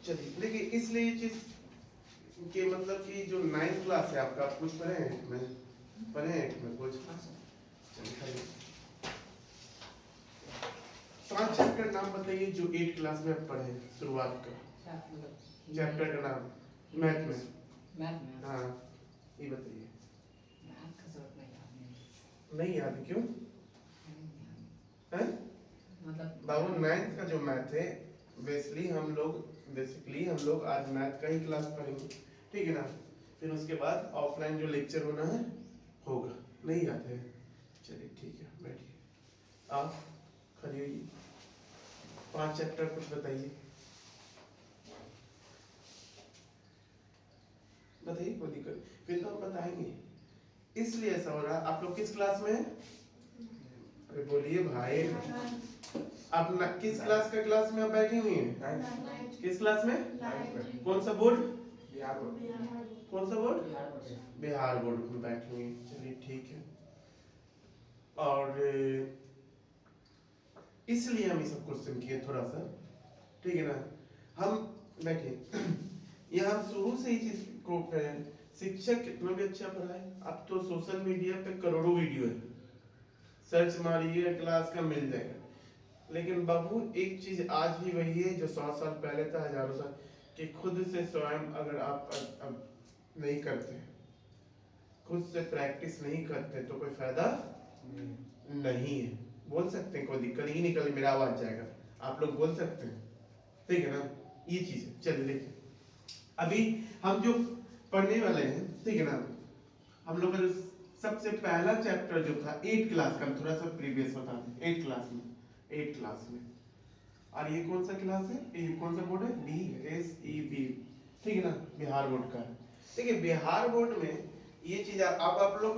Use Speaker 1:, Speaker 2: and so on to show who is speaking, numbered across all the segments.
Speaker 1: चलिए देखिए, इसलिए ये चीज कि मतलब कि जो 9th क्लास है आपका, आप कुछ पढ़े हैं मैं पढ़े हैं मैं कुछ। चलिए खाली 5 चैप्टर नाम बताइए जो 8 क्लास में आप पढ़े शुरुआत का चैप्टर का नाम मैथ में। हाँ ये बताइए। नहीं याद क्यों है? मतलब बाबू 9th का जो मैथ है बेसिकली हम लोग आज मैथ का ही क्लास पढ़ेंगे, ठीक है ना। फिर उसके बाद ऑफलाइन जो लेक्चर होना है होगा। नहीं याद है? चलिए ठीक है, बैठिए आप, खड़ी होइए। 5 चैप्टर कुछ बताइए, बताइए कोई दिक्कत फिर तो हम बताएंगे। इसलिए ऐसा हो रहा है। आप लोग किस क्लास में हैं? अरे बोलिए भाई, आप किस क्लास का क्लास में आप बैठी हुई हैं? किस क्लास में? कौन सा बोर्ड? कौन सा बोर्ड? बिहार बोर्ड में बैठी हुई हैं। चलिए ठीक है। और इसलिए हम ये सब क्वेश्चन किए थोड़ा सा, ठीक है ना। हम बैठिए ये हम शुरू से ही चीज को शिक्षक कितना भी अच्छा पढ़ाए, अब तो सोशल मीडिया पे करोड़ों वीडियो है, सर्च मारिए क्लास का मिल जाएगा। लेकिन बाबू एक चीज आज भी वही है जो 100 साल पहले था, हजारों साल, कि खुद से स्वयं अगर आप अब नहीं करते, खुद से प्रैक्टिस नहीं करते तो कोई फायदा नहीं है। बोल सकते हैं, कोई दिक्कत ही निकल, मेरा आवाज जाएगा, आप लोग बोल सकते हैं, ठीक है ना। ये चीज है। चलिए देखिए, अभी हम जो पढ़ने वाले हैं, ठीक है ना, हम लोग का जो सबसे पहला चैप्टर जो था 8 क्लास का, थोड़ा सा प्रीवियस बता दें। 8 क्लास में और ये कौन सा क्लास है, ये कौन सा बोर्ड है? BSEB, ठीक है ना, बिहार बोर्ड का है। देखिए बिहार बोर्ड में ये चीज अब आप लोग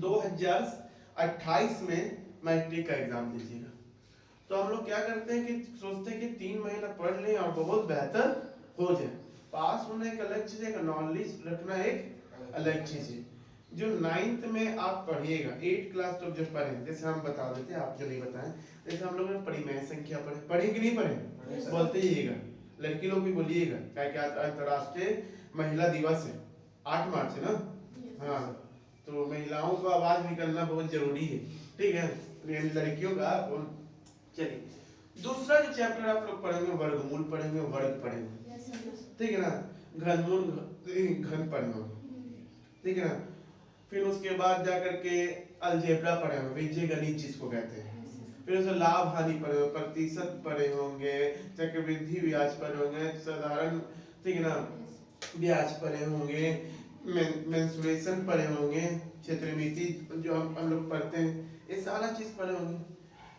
Speaker 1: 2028 में मैट्रिक का एग्जाम दीजिएगा। तो हम लोग क्या करते हैं कि सोचते हैं कि 3 महीना पढ़ लें और बहुत बेहतर हो जाए। पास होना एक अलग चीज है, नॉलेज रखना एक अलग चीज है। जो 9th में आप पढ़िएगा, 8 क्लास तो जब पढ़े, जैसे हम बता देते हैं, आप जो नहीं बताएं, जैसे हम लोग ने परिमेय संख्या पढ़े कि नहीं पढ़े? बोलते जाइएगा, लड़की लोग भी बोलिएगा, क्या क्या अंतरराष्ट्रीय महिला दिवस है, 8 मार्च है ना। हाँ, तो महिलाओं को आवाज निकलना बहुत जरूरी है, ठीक है, लड़कियों का। चलिए दूसरा जो चैप्टर आप लोग पढ़ेंगे, वर्गमूल पढ़ेंगे, वर्ग पढ़ेंगे, ठीक है ना, घनमूल घन पढ़ेंगे, ठीक है ना। फिर उसके बाद जाकर के अलजेब्रा पढ़े होंगे, बीजीय गणित जिसको कहते हैं। फिर उसे लाभ हानि पढ़े होंगे, प्रतिशत पढ़े होंगे, चक्रवृद्धि ब्याज पढ़े होंगे, साधारण, ठीक है ना, ब्याज पढ़े होंगे, मेंसुरेशन पढ़े होंगे, क्षेत्रमिति जो हम लोग पढ़ते हैं, ये सारा चीज पढ़े होंगे।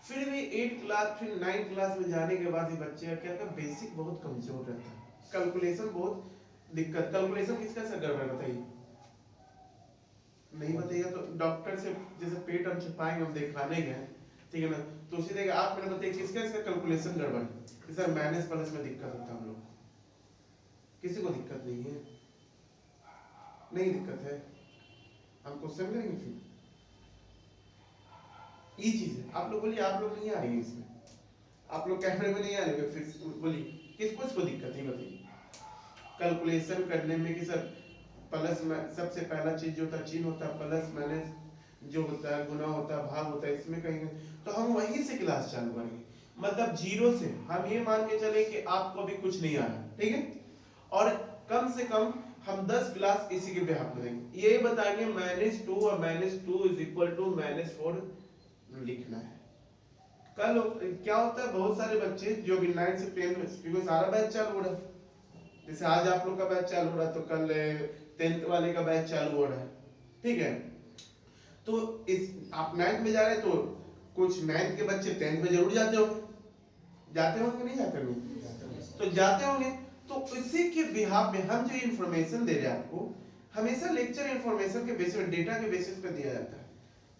Speaker 1: फिर भी 8 क्लास, फिर 9 क्लास में जाने के बाद ही बच्चे का क्या, बेसिक बहुत कमजोर रहता है, कैलकुलेशन बहुत दिक्कत। कैलकुलेशन किसका सा गड़बड़ बताइए? नहीं बताइए तो डॉक्टर से जैसे पेट हम छिपाएंगे, हम दिखाने गए, ठीक है ना, तो उसी देगा आप मैंने बताइए किसका इसका कैलकुलेशन गड़बड़ है? सर माइनस प्लस में दिक्कत होता है हम लोग, किसी को दिक्कत नहीं है? नहीं दिक्कत है, हम क्वेश्चन करेंगे फिर। ये चीज है, आप लोग बोलिए, आप लोग नहीं आ रही है इसमें, आप लोग कैमरे में नहीं आ रहे, फिर बोलिए किसको इसको दिक्कत है बताइए कैलकुलेशन करने में? कि सर प्लस में सबसे पहला चीज जो होता है चिन्ह होता है, प्लस माइनस जो होता है, गुना होता है, भाग होता है, इसमें कहीं तो हम वहीं से क्लास चालू करेंगे, मतलब जीरो से। हम ये मान के चले कि आपको अभी कुछ नहीं आ रहा, ठीक है, और कम से कम हम 10 क्लास इसी के बेहाफ में देंगे, ये बताएंगे -2 और -2 = -4 लिखना है। कल क्या होता है, बहुत सारे बच्चे जो भी 9 से 10 में, क्योंकि सारा बैच चालू हो रहा है, जैसे आज आप लोग का बैच चालू हो रहा है तो कल 10th वाले का बैच चालू हो रहा है, ठीक है। तो इस आप 9th में जा रहे हैं तो कुछ 9th के बच्चे 10th में जरूर जाते होंगे, नहीं जाते होंगे? तो जाते होंगे, तो इसी के बिहाफ में हम जो इंफॉर्मेशन दे रहे हैं आपको, हमेशा लेक्चर इंफॉर्मेशन के बेसिस पे, डेटा के बेसिस पे दिया जाता है,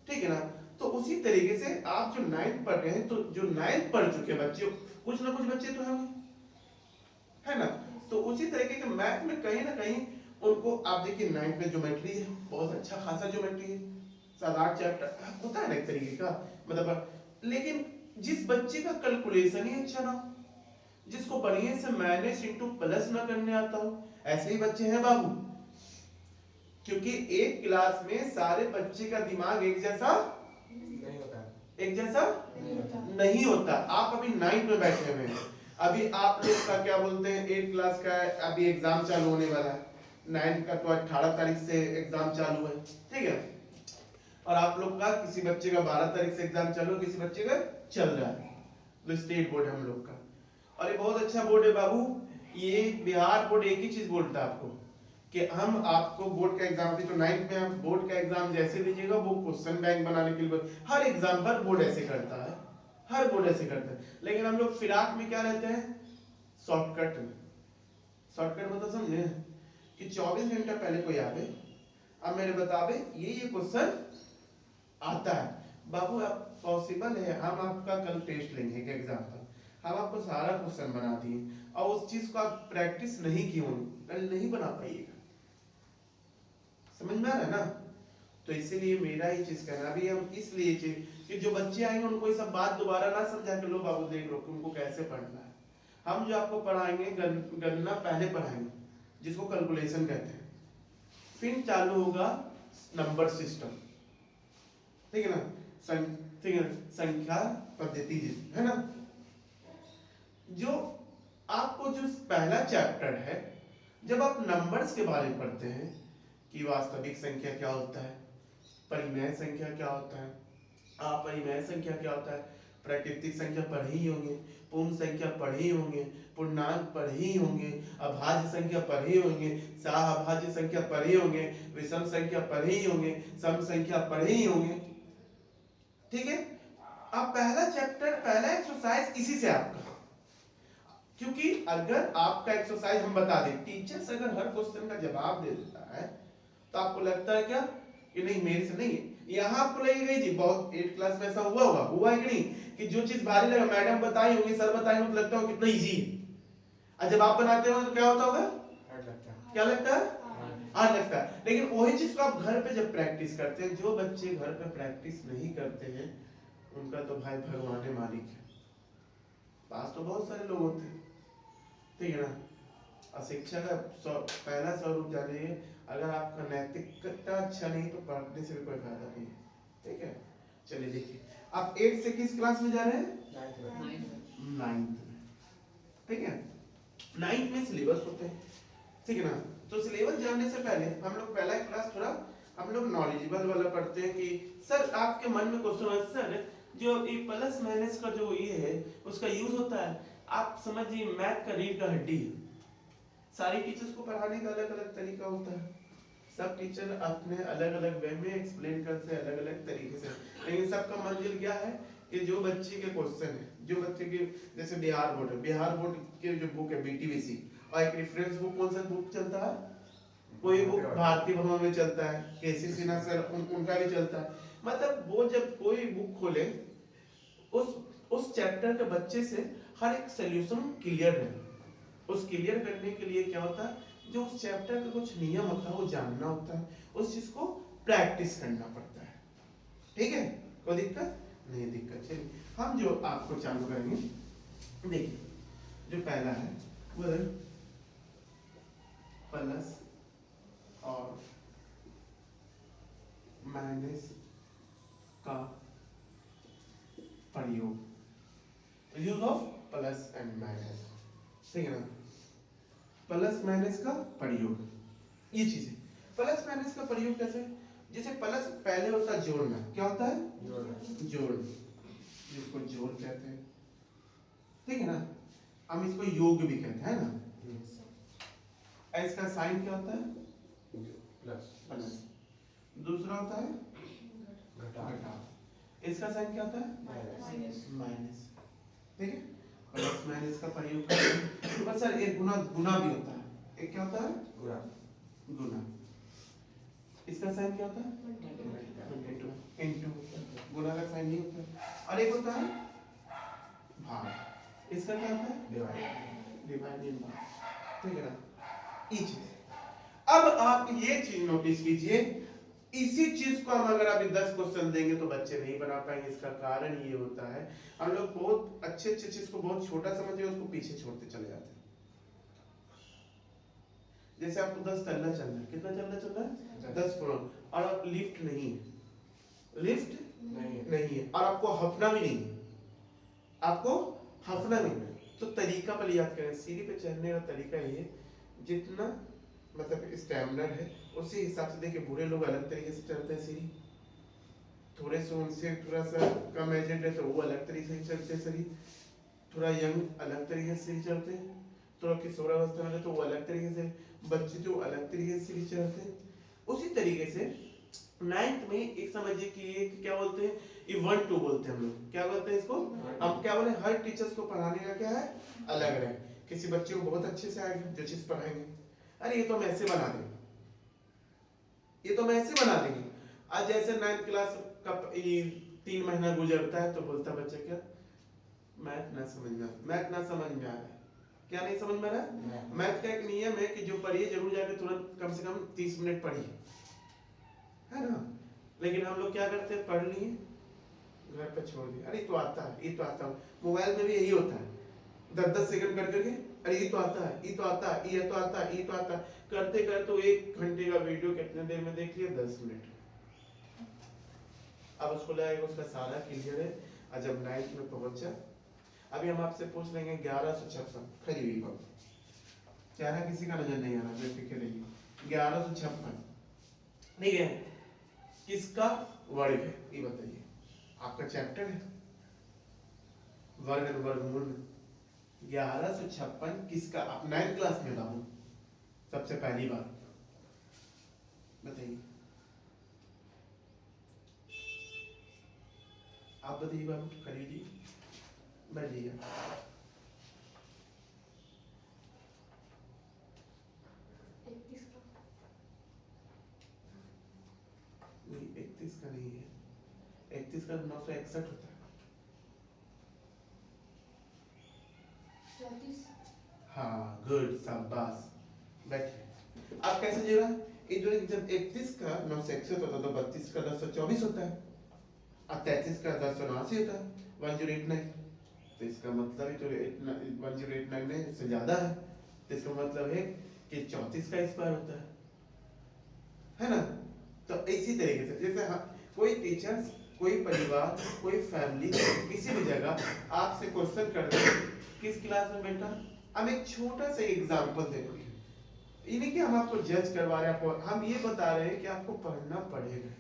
Speaker 1: ठीक है ना। तो उसी तरीके से आप जो 9th पढ़ रहे हैं, तो जो 9th पढ़ चुके बच्चे, कुछ ना कुछ बच्चे तो होंगे, है ना। तो उसी तरीके के मैथ में कहीं ना कहीं उनको, आप देखिए 9th में ज्योमेट्री है, बहुत अच्छा खासा ज्योमेट्री है, 7-8 चैप्टर होता है ना एक तरीके का, मतलब, लेकिन जिस बच्चे का कैलकुलेशन ही अच्छा ना, जिसको बढ़िया से माइनस इंटू प्लस ना करने आता हो, ऐसे ही बच्चे हैं बाबू। क्योंकि एक क्लास में सारे बच्चे का दिमाग एक जैसा
Speaker 2: नहीं होता,
Speaker 1: एक जैसा
Speaker 2: नहीं होता,
Speaker 1: नहीं होता। आप अभी 9th में बैठे हुए हैं, अभी आप लोग का क्या बोलते हैं 8 क्लास का अभी एग्जाम चालू होने वाला है, 9th का तो 18 तारीख से एग्जाम चालू है, ठीक है। और आप लोग का किसी बच्चे का 12 तारीख से एग्जाम चालू, किसी बच्चे का चल रहा है। तो स्टेट बोर्ड है हम लोग का, और ये बहुत अच्छा बोर्ड है बाबू। ये बिहार बोर्ड एक ही चीज बोलता है आपको कि हम आपको बोर्ड का एग्जाम, तो 9th में आप बोर्ड का एग्जाम जैसे दीजिएगा वो क्वेश्चन बैंक बनाने के लिए हर एग्जाम हर बोर्ड ऐसे करता है, हर बोर्ड ऐसे करता है। लेकिन हम लोग फिराक में क्या रहते हैं, शॉर्टकट में। शॉर्टकट मतलब समझे कि 24 घंटा पहले कोई आवे, अब मेरे बतावे ये क्वेश्चन आता है बाबू, आप पॉसिबल है हम आपका कल टेस्ट लेंगे एक एग्जाम्पल, हम आपको सारा क्वेश्चन बना दिए और उस चीज को आप प्रैक्टिस नहीं की होंगे, कल नहीं बना पाइएगा। समझ में आ रहा है ना? तो इसीलिए मेरा ही चीज कहना, अभी हम इसलिए कि जो बच्चे आएंगे उनको ये सब बात दोबारा ना समझा के लो बाबू देख लो तुमको कैसे पढ़ना है। हम जो आपको पढ़ाएंगे गणना पहले पढ़ाएंगे, जिसको कैलकुलेशन कहते हैं, फिर चालू होगा नंबर सिस्टम, ठीक है ना, ठीक है, संख्या पद्धति है ना। जो आपको जो पहला चैप्टर है, जब आप नंबर्स के बारे में पढ़ते हैं कि वास्तविक संख्या क्या होता है, परिमेय संख्या क्या होता है, अपरिमेय संख्या क्या होता है, प्राकृतिक संख्या पढ़े ही होंगे, पूर्ण संख्या पढ़े ही होंगे, पूर्णांक पढ़े ही होंगे, अभाज्य संख्या पढ़े ही होंगे, सह संख्या पढ़े होंगे, विषम संख्या पढ़े ही होंगे, सम संख्या पढ़े ही होंगे, ठीक है। अब पहला चैप्टर, पहला एक्सरसाइज इसी से आपका, क्योंकि अगर आपका एक्सरसाइज हम बता दें, टीचर्स अगर हर क्वेश्चन का जवाब दे देता है तो आपको लगता है क्या कि नहीं मेरे से नहीं है, यहाँ आपको लगेगा जी बहुत 8 क्लास में ऐसा हुआ है कि नहीं, कि जो चीज भारी लगा मैडम बताई होंगी सर बताएंगे तो लगता हो कितना इजी है, और जब आप बनाते हो तो क्या होता होगा, क्या लगता है, हार्ड लगता है। लेकिन वही चीज को आप घर पे जब प्रैक्टिस करते हैं, जो बच्चे घर पे प्रैक्टिस नहीं करते हैं उनका तो भाई भगवान मालिक है, पास तो बहुत सारे लोग होते हैं, ठीक है ना। और शिक्षा का पहला स्वरूप जानिए, अगर आपका नैतिकता अच्छा नहीं तो पढ़ने से भी कोई फायदा नहीं है, ठीक है। चलिए देखिए, आप 8 से किस क्लास में जा रहे हैं, 9th में, ठीक है। 9th में सिलेबस होते हैं, ठीक है ना। तो सिलेबस जानने से पहले हम लोग पहला क्लास थोड़ा हम लोग नॉलेजेबल वाला पढ़ते हैं कि सर आपके मन में क्वेश्चन है सर जो ये प्लस माइनस का जो ये है उसका यूज होता है, आप समझिए मैथ का रीढ़ का हड्डी है। सारी टीचर्स को पढ़ाने का अलग अलग तरीका होता है, सब टीचर अपने अलग अलग वे में एक्सप्लेन करते हैं अलग अलग तरीके से, लेकिन सबका मंजिल क्या है कि जो बच्चे के क्वेश्चन है, जो बच्चे के, जैसे बिहार बोर्ड है, बिहार बोर्ड के जो बुक है बीटीवीसी, और एक रेफरेंस बुक कौन सा बुक चलता है, कोई बुक भारतीय भवन में चलता है, केसी सिन्हा सर उनका भी चलता है। मतलब वो जब कोई बुक खोले उस चैप्टर के बच्चे से हर एक सोल्यूशन क्लियर है, उस क्लियर करने के लिए क्या होता है, जो उस चैप्टर का कुछ नियम होता है वो जानना होता है, उस चीज को प्रैक्टिस करना पड़ता है, ठीक है। कोई दिक्कत नहीं, दिक्कत चलिए हम जो आपको चालू करेंगे, देखिए जो पहला है वो है प्लस और माइनस का प्रयोग, use of plus and minus, ठीक है ना। प्लस माइनस का प्रयोग, ये चीज है। प्लस माइनस का प्रयोग कैसे, जैसे प्लस पहले होता है जोड़ना, क्या होता है जोड़, जिसको जोड़ कहते हैं, ठीक है ना। हम इसको योग भी कहते हैं ना। इसका साइन क्या होता है, प्लस, दूसरा होता है घटाव, इसका साइन क्या होता है माइनस, ठीक है। प्लस माइनस का प्रयोग करते हैं, बस सर एक गुना गुना भी होता है, एक क्या होता है गुना, इसका साइन क्या होता है इनटू, गुना का साइन नहीं होता है, और एक होता है भाग, इसका क्या होता है डिवाइडेड बाय, ठीक है ना। ये चीज, अब आप ये चीज नोटिस कीजिए, इसी चीज को हम अगर अभी 10 क्वेश्चन देंगे तो बच्चे नहीं बना पाएंगे। इसका कारण ये होता है हम लोग बहुत अच्छे अच्छे चीज को बहुत छोटा समझे उसको पीछे छोड़ते चले जाते हैं। जैसे आपको 10 तल्ला चलना है, कितना चलना है 10 फ्लोर, और आप लिफ्ट नहीं है, लिफ्ट नहीं है, और आपको हफना भी नहीं है, आपको हफना नहीं है। तो तरीका पर याद करें, सीढ़ी पे चढ़ने का तरीका ये, जितना मतलब स्टैमिनर है उसी हिसाब से। देखिए बूढ़े लोग अलग तरीके से चढ़ते हैं सीढ़ी, थोड़े से उनसे थोड़ा सा कम एजेड है तो वो अलग तरीके से चढ़ते हैं सीढ़ी, थोड़ा यंग अलग तरीके से चढ़ते हैं, थोड़ा किशोरावस्था में तो वो अलग तरीके से, बच्चे जो अलग तरीके से सीढ़ी चढ़ते हैं। उसी तरीके से 9th में एक समझिए कि एक क्या बोलते हैं, ये 1-2 बोलते हैं हम लोग, क्या बोलते हैं इसको, हम क्या बोले, हर टीचर्स को पढ़ाने का क्या है अलग है। किसी बच्चे को बहुत अच्छे से आएगा जो चीज पढ़ाएंगे, अरे ये तो हम ऐसे बना देंगे, ये तो हम ऐसे बना देंगे। आज जैसे 9th क्लास का 3 महीना गुजरता है तो बोलता है बच्चा क्या, मैथ ना समझ में आ रहा है। क्या नहीं समझ में आ रहा है? मैथ का एक नियम है कि जो पढ़िए जरूर जाके तुरंत कम से कम 30 मिनट पढ़िए, है ना। लेकिन हम लोग क्या करते हैं, पढ़ लिए घर पे छोड़ दिया, अरे ये तो आता है, ये तो आता है। मोबाइल में भी यही होता है, 10-10 सेकंड कर करके, अरे ये तो आता है, ये तो आता है, ये तो आता है, ये तो आता है, करते करते 1 घंटे का वीडियो कितने देर में देख लिया, 10 मिनट। अब उसको लगेगा उसका सारा क्लियर है। और जब 9th में पहुंचा, अभी हम आपसे पूछ लेंगे 1156 खरी हुई बात, चेहरा किसी का नजर नहीं आ रहा, बेफिक्र रहिए। 1156 ठीक है, किसका वर्ग है ये बताइए, आपका चैप्टर है वर्ग और वर्गमूल में। 1156 किसका, आप 9th क्लास में लाऊं, सबसे पहली बात बताइए, आप बताइए बाबू, खरीदी बैठिए। 31 का नहीं है, 31 का 961 होता है।
Speaker 3: 34।
Speaker 1: हाँ गुड, शाबाश, बैठिए। आप कैसे जोड़ा, ये जो जब 31 का 961 होता है तो 32 का 1024 होता है, और 33 का 1079 होता है, 1089। तो इसका मतलब है तो 1089 से ज्यादा है, तो इसका मतलब है कि 34 का स्क्वायर होता है ना। तो इसी तरीके से जैसे कोई टीचर, कोई परिवार, कोई फैमिली किसी भी जगह आपसे क्वेश्चन कर दे किस क्लास में बेटा, हम एक छोटा सा एग्जांपल दे रहे हैं, ये नहीं कि हम आपको जज करवा रहे हैं, आपको हम ये बता रहे हैं कि आपको पढ़ना पड़ेगा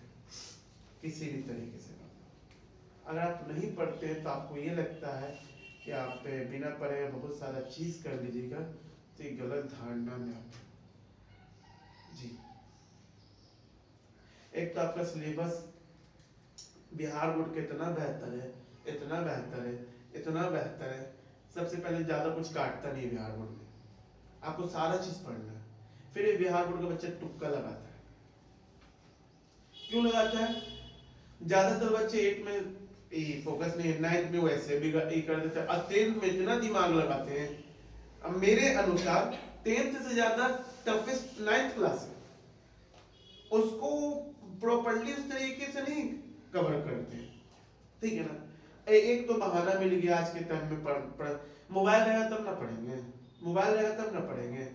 Speaker 1: किसी भी तरीके से। अगर आप नहीं पढ़ते हैं तो आपको ये लगता है कि आप बिना पढ़े बहुत सारा चीज कर लीजिएगा, तो एक गलत धारणा में आप जी। एक तो आपका सिलेबस बिहार बोर्ड का इतना बेहतर है, इतना बेहतर है, इतना बेहतर है, सबसे पहले ज्यादा कुछ काटता नहीं है बिहार बोर्ड में, आपको सारा चीज पढ़ना है। फिर ये बिहार बोर्ड का बच्चा तुक्का लगाता है, क्यों लगाता है, ज्यादातर बच्चे 8 में फोकस नहीं है, 9th में वैसे भी कर देते हैं, और 10th में इतना दिमाग लगाते हैं। अब मेरे अनुसार 10th से ज्यादा टफेस्ट 9th क्लास है, उसको प्रॉपर्ली उस तरीके से नहीं कवर करते, ठीक है ना। एक तो बहाना मिल गया आज के टाइम में, मोबाइल रहेगा तब ना पढ़ेंगे, मोबाइल रहेगा तब ना पढ़ेंगे।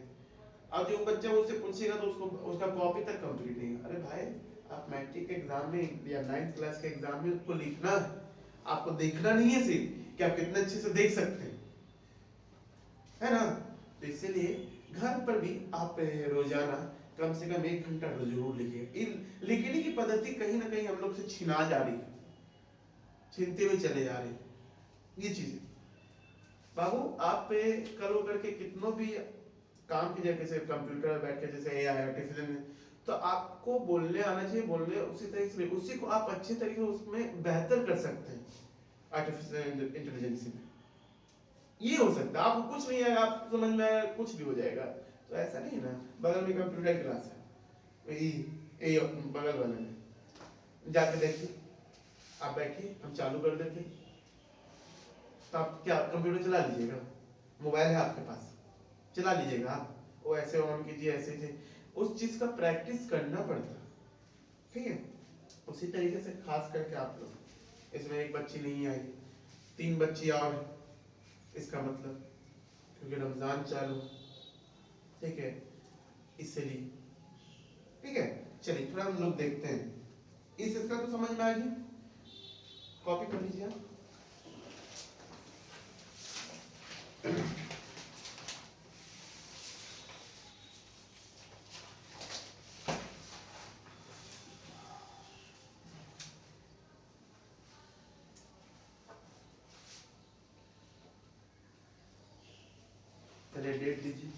Speaker 1: अब जो बच्चा उससे पूछेगा तो उसको उसका कॉपी तक कंप्लीट नहीं है। अरे भाई, आप मैट्रिक के एग्जाम में या 9th क्लास के एग्जाम में उसको लिखना है, आपको देखना नहीं है सिर्फ कि आप कितने अच्छे से देख सकते हैं, है ना। तो इसीलिए घर पर भी आप रोजाना कम से कम 1 घंटा जरूर लिखिए। लिखने की पद्धति कहीं ना कहीं हम लोग से छिना जा रही है, छीनते हुए चले जा रहे हैं ये चीजें। बाबू आप कल होकर के कितनों भी काम की जगह से कंप्यूटर बैठ के जैसे एआई आर्टिफिशियल, तो आपको बोलने आना चाहिए, बोलने उसी तरीके से, उसी को आप अच्छे तरीके से उसमें बेहतर कर सकते हैं आर्टिफिशियल इंटेलिजेंस में। ये हो सकता है आपको कुछ नहीं आएगा, आप समझ में आएगा कुछ भी हो जाएगा, तो ऐसा नहीं है ना। बगल में कंप्यूटर क्लास है, ये बगल वाले में जाके देखिए, आप बैठिए, हम चालू कर देते, तो आप क्या कंप्यूटर चला लीजिएगा, मोबाइल है आपके पास, चला लीजिएगा आप, वो ऐसे ऑन कीजिए, ऐसे उस चीज का प्रैक्टिस करना पड़ता है। ठीक है। उसी तरीके से खास करके आप लोग, इसमें एक बच्ची नहीं आई, 3 बच्ची और, इसका मतलब क्योंकि रमजान चालू, ठीक है, इसलिए, ठीक है। चलिए थोड़ा हम लोग देखते हैं, इसका तो समझ में आ गया, कॉपी कर लीजिए आप। पहले डेट दीजिए।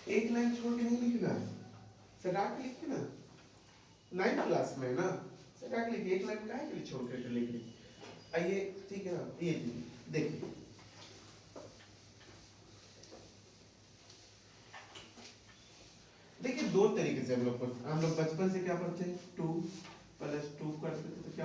Speaker 1: एक लाइन छोड़ के नहीं लिखना, सटा के लिखिए ना, 9th क्लास में ना, सटा के लिखिए, एक लाइन काहे के लिए छोड़ करके लिख ली। आइए, ठीक है ना, ये देखिए, देखिए 2 तरीके से हम लोग बचपन से क्या पढ़ते हैं, 2 + 2 करते थे तो क्या